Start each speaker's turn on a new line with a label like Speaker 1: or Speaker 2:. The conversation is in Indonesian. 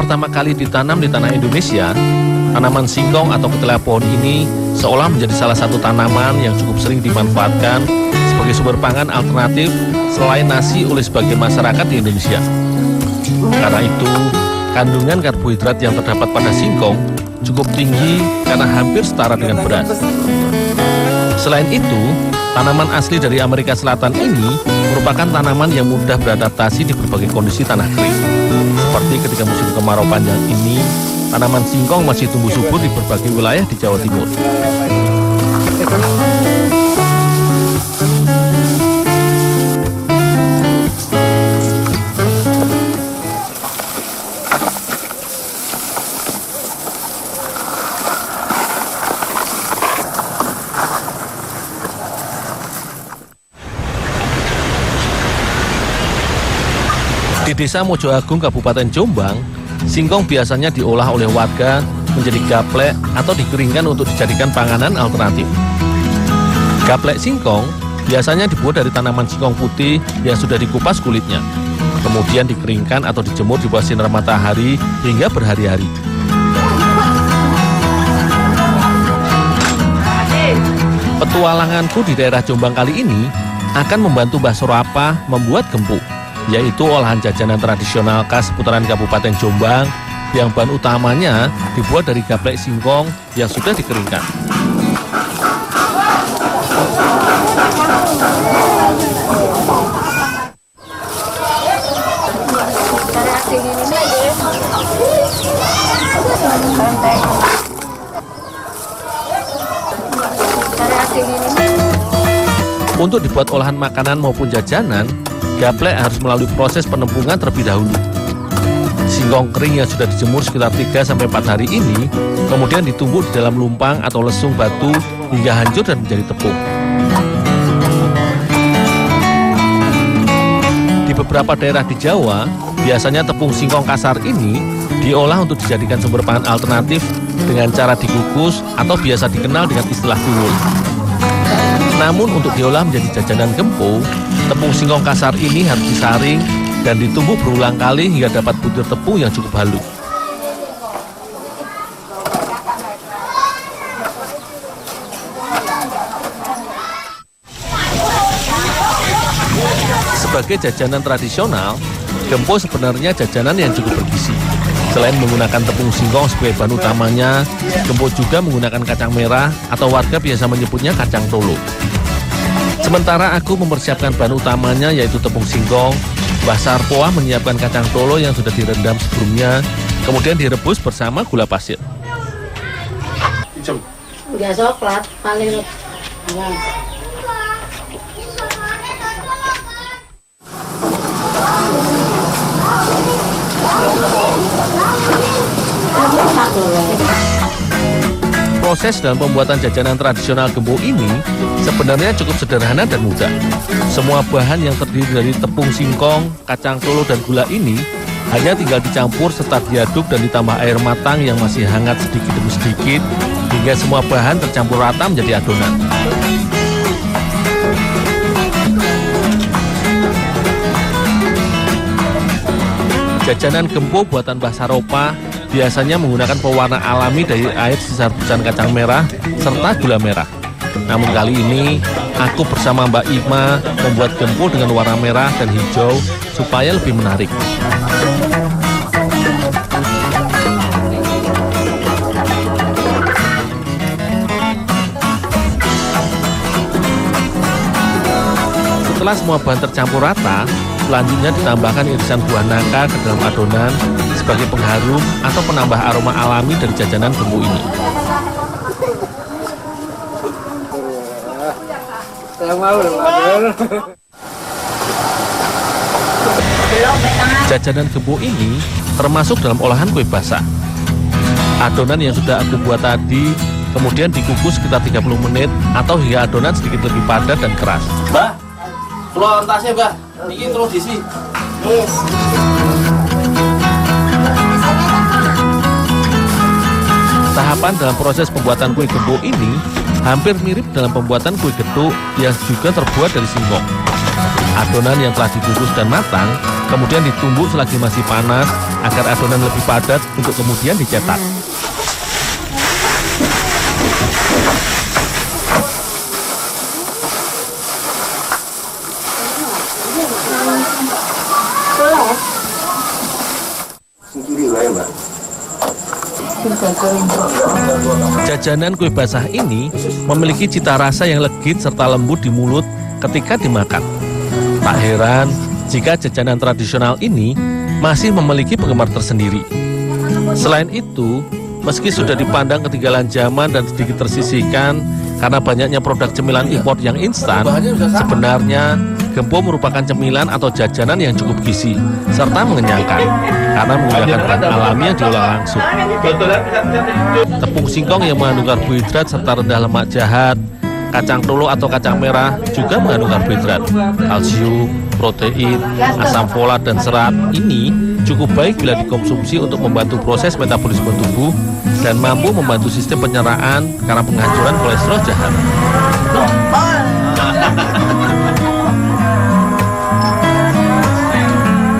Speaker 1: pertama kali ditanam di tanah Indonesia, tanaman singkong atau ketela pohon ini seolah menjadi salah satu tanaman yang cukup sering dimanfaatkan sebagai sumber pangan alternatif selain nasi oleh sebagian masyarakat di Indonesia. Karena itu, kandungan karbohidrat yang terdapat pada singkong cukup tinggi karena hampir setara dengan beras. Selain itu, tanaman asli dari Amerika Selatan ini merupakan tanaman yang mudah beradaptasi di berbagai kondisi tanah kering. Seperti ketika musim kemarau panjang ini, tanaman singkong masih tumbuh subur di berbagai wilayah di Jawa Timur. Di Desa Mojo Agung, Kabupaten Jombang, singkong biasanya diolah oleh warga menjadi gaplek atau dikeringkan untuk dijadikan panganan alternatif. Gaplek singkong biasanya dibuat dari tanaman singkong putih yang sudah dikupas kulitnya, kemudian dikeringkan atau dijemur di bawah sinar matahari hingga berhari-hari. Petualanganku di daerah Jombang kali ini akan membantu Mbah Surapah membuat gempuk, yaitu olahan jajanan tradisional khas seputaran Kabupaten Jombang yang bahan utamanya dibuat dari gaplek singkong yang sudah dikeringkan. Untuk dibuat olahan makanan maupun jajanan, gaplek harus melalui proses penempungan terlebih dahulu. Singkong kering yang sudah dijemur sekitar 3-4 hari ini kemudian ditumbuk di dalam lumpang atau lesung batu hingga hancur dan menjadi tepung. Di beberapa daerah di Jawa, biasanya tepung singkong kasar ini diolah untuk dijadikan sumber pangan alternatif dengan cara dikukus atau biasa dikenal dengan istilah kulul. Namun untuk diolah menjadi jajanan gempuk, tepung singkong kasar ini harus disaring dan ditumbuk berulang kali hingga dapat butir tepung yang cukup halus. Sebagai jajanan tradisional, gempuk sebenarnya jajanan yang cukup bergizi. Selain menggunakan tepung singkong sebagai bahan utamanya, gempuk juga menggunakan kacang merah atau warga biasa menyebutnya kacang tolo. Sementara aku mempersiapkan bahan utamanya yaitu tepung singkong, Mbah Sarpoah menyiapkan kacang tolo yang sudah direndam sebelumnya, kemudian direbus bersama gula pasir.
Speaker 2: Udah coklat, paling
Speaker 1: Proses dalam pembuatan jajanan tradisional gempuk ini sebenarnya cukup sederhana dan mudah. Semua bahan yang terdiri dari tepung singkong, kacang tolo, dan gula ini hanya tinggal dicampur serta diaduk dan ditambah air matang yang masih hangat sedikit demi sedikit hingga semua bahan tercampur rata menjadi adonan. Jajanan gempuk buatan Mbah Sarpoah biasanya menggunakan pewarna alami dari air sisa rebusan kacang merah serta gula merah. Namun kali ini, aku bersama Mbak Ima membuat gempuk dengan warna merah dan hijau supaya lebih menarik. Setelah semua bahan tercampur rata, selanjutnya ditambahkan irisan buah nangka ke dalam adonan sebagai pengharum atau penambah aroma alami dari jajanan gempuk ini. Jajanan gempuk ini termasuk dalam olahan kue basah. Adonan yang sudah aku buat tadi kemudian dikukus sekitar 30 menit atau hingga adonan sedikit lebih padat dan keras.
Speaker 3: Mbak, kalau entasnya Mbak, ini terus diisi.
Speaker 2: yes.
Speaker 1: Tahapan dalam proses pembuatan kue gempuk ini Hampir mirip dalam pembuatan kue getuk yang juga terbuat dari singkong. Adonan yang telah dibungkus dan matang kemudian ditumbuk selagi masih panas agar adonan lebih padat untuk kemudian dicetak. Jajanan kue basah ini memiliki cita rasa yang legit serta lembut di mulut ketika dimakan. Tak heran jika jajanan tradisional ini masih memiliki penggemar tersendiri. Selain itu, meski sudah dipandang ketinggalan zaman dan sedikit tersisihkan karena banyaknya produk cemilan impor yang instan, sebenarnya gempol merupakan cemilan atau jajanan yang cukup gizi serta mengenyangkan karena menggunakan bahan alami yang diolah langsung. Tepung singkong yang mengandung karbohidrat serta rendah lemak jahat, kacang tolo atau kacang merah juga mengandung karbohidrat, kalsium, protein, asam folat, dan serat. Ini cukup baik bila dikonsumsi untuk membantu proses metabolisme tubuh dan mampu membantu sistem pencernaan karena penghancuran kolesterol jahat.